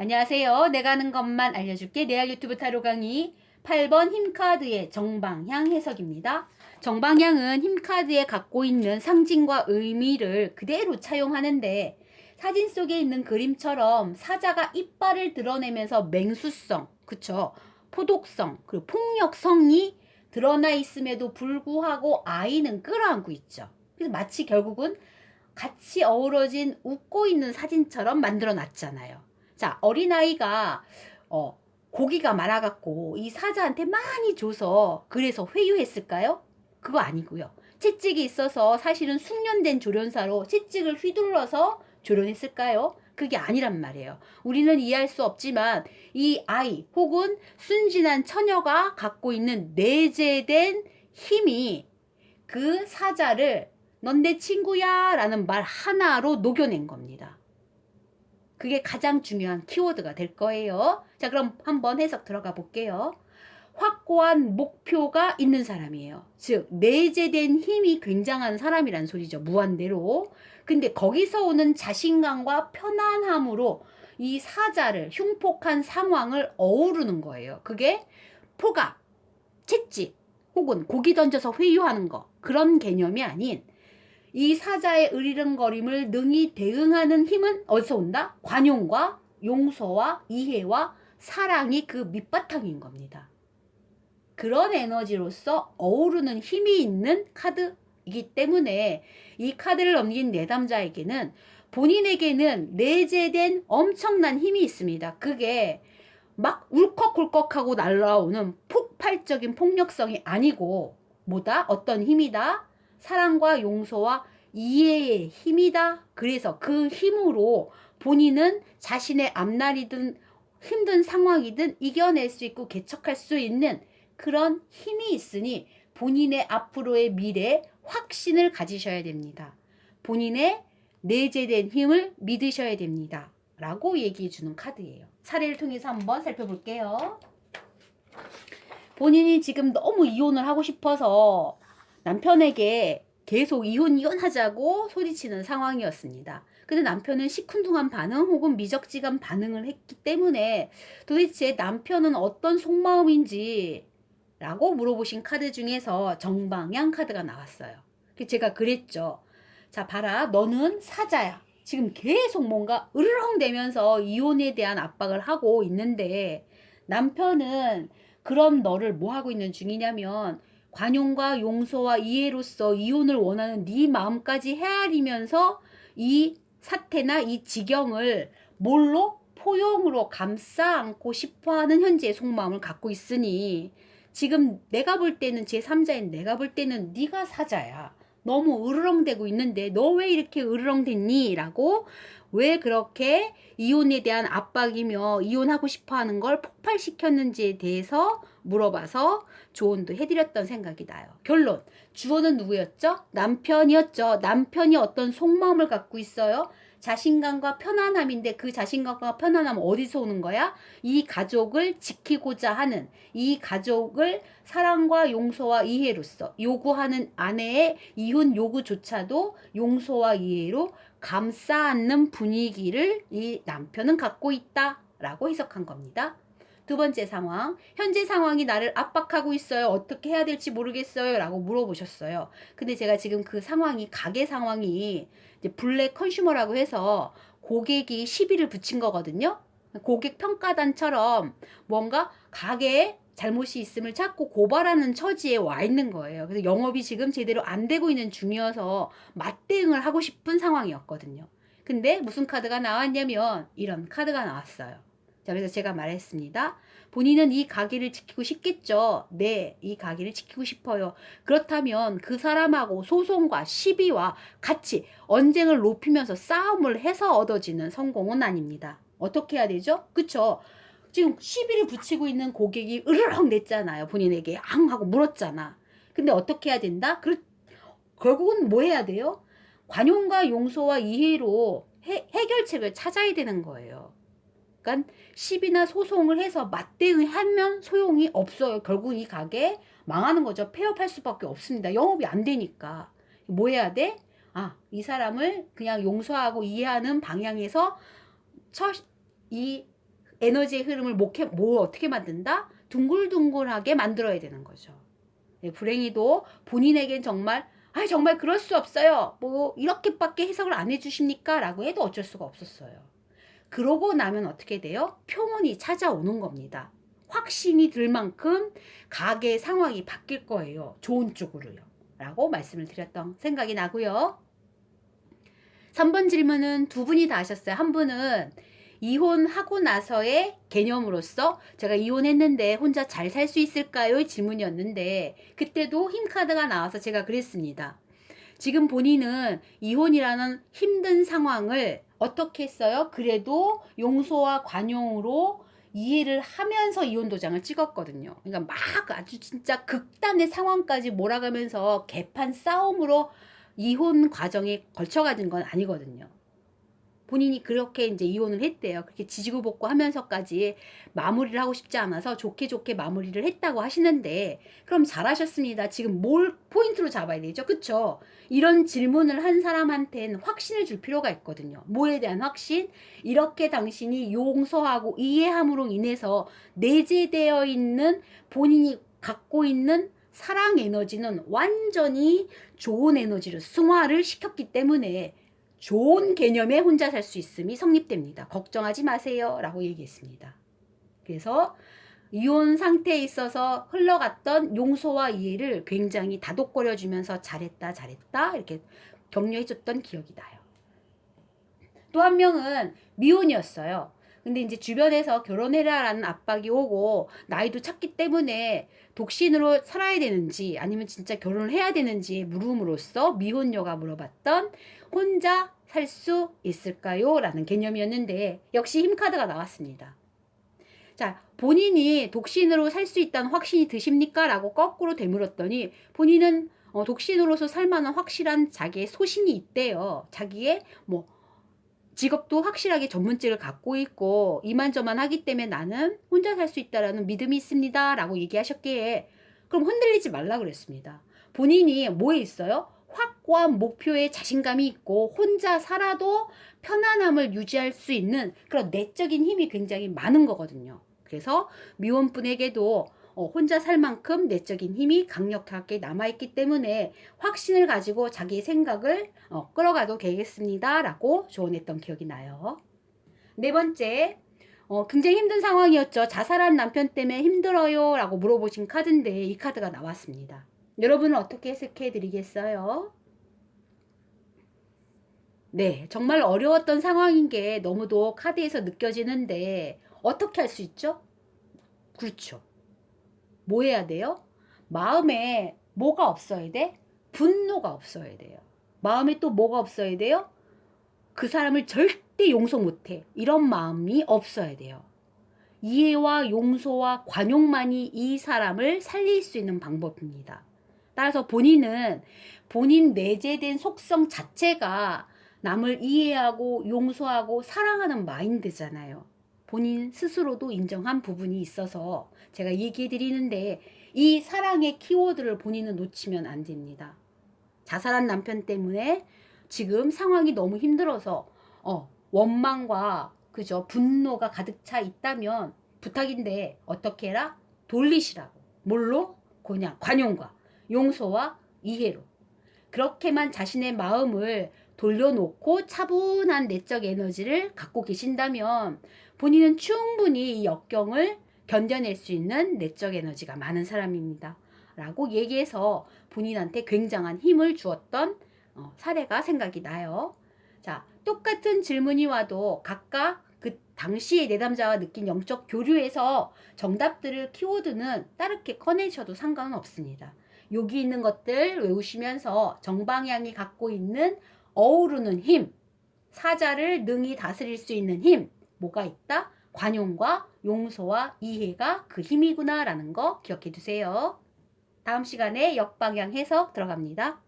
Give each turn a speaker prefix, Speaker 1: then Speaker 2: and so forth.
Speaker 1: 안녕하세요. 내가 아는 것만 알려줄게. 레알 유튜브 타로 강의 8번 힘카드의 정방향 해석입니다. 정방향은 힘카드에 갖고 있는 상징과 의미를 그대로 차용하는데 사진 속에 있는 그림처럼 사자가 이빨을 드러내면서 맹수성, 그쵸? 포독성, 그리고 폭력성이 드러나 있음에도 불구하고 아이는 끌어안고 있죠. 그래서 마치 결국은 같이 어우러진 웃고 있는 사진처럼 만들어 놨잖아요. 자, 어린아이가 고기가 많아갖고 이 사자한테 많이 줘서 그래서 회유했을까요? 그거 아니고요. 채찍이 있어서 사실은 숙련된 조련사로 채찍을 휘둘러서 조련했을까요? 그게 아니란 말이에요. 우리는 이해할 수 없지만 이 아이 혹은 순진한 처녀가 갖고 있는 내재된 힘이 그 사자를 넌 내 친구야 라는 말 하나로 녹여낸 겁니다. 그게 가장 중요한 키워드가 될 거예요. 자, 그럼 한번 해석 들어가 볼게요. 확고한 목표가 있는 사람이에요. 즉 내재된 힘이 굉장한 사람이란 소리죠. 무한대로. 근데 거기서 오는 자신감과 편안함으로 이 사자를 흉폭한 상황을 어우르는 거예요. 그게 포갑, 채찍 혹은 고기 던져서 회유하는 거, 그런 개념이 아닌 이 사자의 으리렁거림을 능히 대응하는 힘은 어디서 온다? 관용과 용서와 이해와 사랑이 그 밑바탕인 겁니다. 그런 에너지로서 어우르는 힘이 있는 카드이기 때문에 이 카드를 넘긴 내담자에게는 본인에게는 내재된 엄청난 힘이 있습니다. 그게 막 울컥울컥하고 날라오는 폭발적인 폭력성이 아니고 뭐다? 어떤 힘이다? 사랑과 용서와 이해의 힘이다. 그래서 그 힘으로 본인은 자신의 앞날이든 힘든 상황이든 이겨낼 수 있고 개척할 수 있는 그런 힘이 있으니 본인의 앞으로의 미래에 확신을 가지셔야 됩니다. 본인의 내재된 힘을 믿으셔야 됩니다. 라고 얘기해 주는 카드예요. 사례를 통해서 한번 살펴볼게요. 본인이 지금 너무 이혼을 하고 싶어서 남편에게 계속 이혼하자고 소리치는 상황이었습니다. 근데 남편은 시큰둥한 반응 혹은 미적지간 반응을 했기 때문에 도대체 남편은 어떤 속마음인지 라고 물어보신 카드 중에서 정방향 카드가 나왔어요. 제가 그랬죠. 자, 봐라. 너는 사자야. 지금 계속 뭔가 으르렁대면서 이혼에 대한 압박을 하고 있는데 남편은 그런 너를 뭐 하고 있는 중이냐면 관용과 용서와 이해로서 이혼을 원하는 네 마음까지 헤아리면서 이 사태나 이 지경을 뭘로? 포용으로 감싸 안고 싶어하는 현재의 속마음을 갖고 있으니 지금 내가 볼 때는 제3자인 내가 볼 때는 네가 사자야. 너무 으르렁대고 있는데 너 왜 이렇게 으르렁댔니? 라고 왜 그렇게 이혼에 대한 압박이며 이혼하고 싶어하는 걸 폭발시켰는지에 대해서 물어봐서 조언도 해드렸던 생각이 나요. 결론, 주어는 누구였죠? 남편이었죠. 남편이 어떤 속마음을 갖고 있어요? 자신감과 편안함인데 그 자신감과 편안함은 어디서 오는 거야? 이 가족을 지키고자 하는, 이 가족을 사랑과 용서와 이해로서 요구하는 아내의 이혼 요구조차도 용서와 이해로 감싸 안는 분위기를 이 남편은 갖고 있다라고 해석한 겁니다. 두 번째 상황, 현재 상황이 나를 압박하고 있어요. 어떻게 해야 될지 모르겠어요. 라고 물어보셨어요. 근데 제가 지금 그 상황이, 가게 상황이 이제 블랙 컨슈머라고 해서 고객이 시비를 붙인 거거든요. 고객 평가단처럼 뭔가 가게에 잘못이 있음을 찾고 고발하는 처지에 와 있는 거예요. 그래서 영업이 지금 제대로 안 되고 있는 중이어서 맞대응을 하고 싶은 상황이었거든요. 근데 무슨 카드가 나왔냐면 이런 카드가 나왔어요. 자, 그래서 제가 말했습니다. 본인은 이 가게를 지키고 싶겠죠. 네, 이 가게를 지키고 싶어요. 그렇다면 그 사람하고 소송과 시비와 같이 언쟁을 높이면서 싸움을 해서 얻어지는 성공은 아닙니다. 어떻게 해야 되죠? 그쵸? 지금 시비를 붙이고 있는 고객이 으르렁 냈잖아요. 본인에게 앙 하고 물었잖아. 근데 어떻게 해야 된다? 결국은 뭐 해야 돼요? 관용과 용서와 이해로 해결책을 찾아야 되는 거예요. 그러니까 시비나 소송을 해서 맞대응하면 소용이 없어요. 결국 이 가게 망하는 거죠. 폐업할 수밖에 없습니다. 영업이 안 되니까. 뭐 해야 돼? 이 사람을 그냥 용서하고 이해하는 방향에서 이 에너지의 흐름을 어떻게 만든다? 둥글둥글하게 만들어야 되는 거죠. 네, 불행히도 본인에겐 정말 정말 그럴 수 없어요. 뭐 이렇게밖에 해석을 안 해주십니까? 라고 해도 어쩔 수가 없었어요. 그러고 나면 어떻게 돼요? 평온이 찾아오는 겁니다. 확신이 들 만큼 가게의 상황이 바뀔 거예요. 좋은 쪽으로요. 라고 말씀을 드렸던 생각이 나고요. 3번 질문은 두 분이 다 하셨어요. 한 분은 이혼하고 나서의 개념으로서 제가 이혼했는데 혼자 잘 살 수 있을까요? 질문이었는데 그때도 힘카드가 나와서 제가 그랬습니다. 지금 본인은 이혼이라는 힘든 상황을 어떻게 했어요? 그래도 용서와 관용으로 이해를 하면서 이혼 도장을 찍었거든요. 그러니까 막 아주 진짜 극단의 상황까지 몰아가면서 개판 싸움으로 이혼 과정에 걸쳐가는 건 아니거든요. 본인이 그렇게 이제 이혼을 했대요. 그렇게 지지고 볶고 하면서까지 마무리를 하고 싶지 않아서 좋게 좋게 마무리를 했다고 하시는데, 그럼 잘하셨습니다. 지금 뭘 포인트로 잡아야 되죠? 그쵸? 이런 질문을 한 사람한테는 확신을 줄 필요가 있거든요. 뭐에 대한 확신? 이렇게 당신이 용서하고 이해함으로 인해서 내재되어 있는 본인이 갖고 있는 사랑 에너지는 완전히 좋은 에너지로 승화를 시켰기 때문에 좋은 개념에 혼자 살 수 있음이 성립됩니다. 걱정하지 마세요. 라고 얘기했습니다. 그래서 이혼 상태에 있어서 흘러갔던 용서와 이해를 굉장히 다독거려 주면서 잘했다 이렇게 격려해 줬던 기억이 나요. 또 한 명은 미혼이었어요. 근데 이제 주변에서 결혼해라라는 압박이 오고 나이도 찼기 때문에 독신으로 살아야 되는지 아니면 진짜 결혼을 해야 되는지 물음으로써 미혼녀가 물어봤던 혼자 살 수 있을까요? 라는 개념이었는데 역시 힘카드가 나왔습니다. 자, 본인이 독신으로 살 수 있다는 확신이 드십니까? 라고 거꾸로 되물었더니 본인은 독신으로서 살만한 확실한 자기의 소신이 있대요. 자기의 직업도 확실하게 전문직을 갖고 있고 이만저만 하기 때문에 나는 혼자 살 수 있다라는 믿음이 있습니다. 라고 얘기하셨기에 그럼 흔들리지 말라 그랬습니다. 본인이 뭐에 있어요? 확고한 목표에 자신감이 있고 혼자 살아도 편안함을 유지할 수 있는 그런 내적인 힘이 굉장히 많은 거거든요. 그래서 미혼분에게도 혼자 살 만큼 내적인 힘이 강력하게 남아있기 때문에 확신을 가지고 자기 생각을 끌어가도 되겠습니다. 라고 조언했던 기억이 나요. 네 번째, 굉장히 힘든 상황이었죠. 자살한 남편 때문에 힘들어요? 라고 물어보신 카드인데 이 카드가 나왔습니다. 여러분은 어떻게 해석해 드리겠어요? 네, 정말 어려웠던 상황인 게 너무도 카드에서 느껴지는데 어떻게 할 수 있죠? 그렇죠. 뭐 해야 돼요? 마음에 뭐가 없어야 돼? 분노가 없어야 돼요. 마음에 또 뭐가 없어야 돼요? 그 사람을 절대 용서 못해. 이런 마음이 없어야 돼요. 이해와 용서와 관용만이 이 사람을 살릴 수 있는 방법입니다. 따라서 본인은 본인 내재된 속성 자체가 남을 이해하고 용서하고 사랑하는 마인드잖아요. 본인 스스로도 인정한 부분이 있어서 제가 얘기해 드리는데 이 사랑의 키워드를 본인은 놓치면 안 됩니다. 자살한 남편 때문에 지금 상황이 너무 힘들어서 원망과 그죠 분노가 가득 차 있다면 부탁인데 어떻게 해라? 돌리시라고. 뭘로? 그냥 관용과 용서와 이해로. 그렇게만 자신의 마음을 돌려놓고 차분한 내적 에너지를 갖고 계신다면 본인은 충분히 이 역경을 견뎌낼 수 있는 내적 에너지가 많은 사람입니다. 라고 얘기해서 본인한테 굉장한 힘을 주었던 사례가 생각이 나요. 자, 똑같은 질문이 와도 각각 그 당시의 내담자와 느낀 영적 교류에서 정답들을 키워드는 따르게 꺼내셔도 상관은 없습니다. 여기 있는 것들 외우시면서 정방향이 갖고 있는 어우르는 힘, 사자를 능히 다스릴 수 있는 힘, 뭐가 있다? 관용과 용서와 이해가 그 힘이구나 라는 거 기억해 두세요. 다음 시간에 역방향 해석 들어갑니다.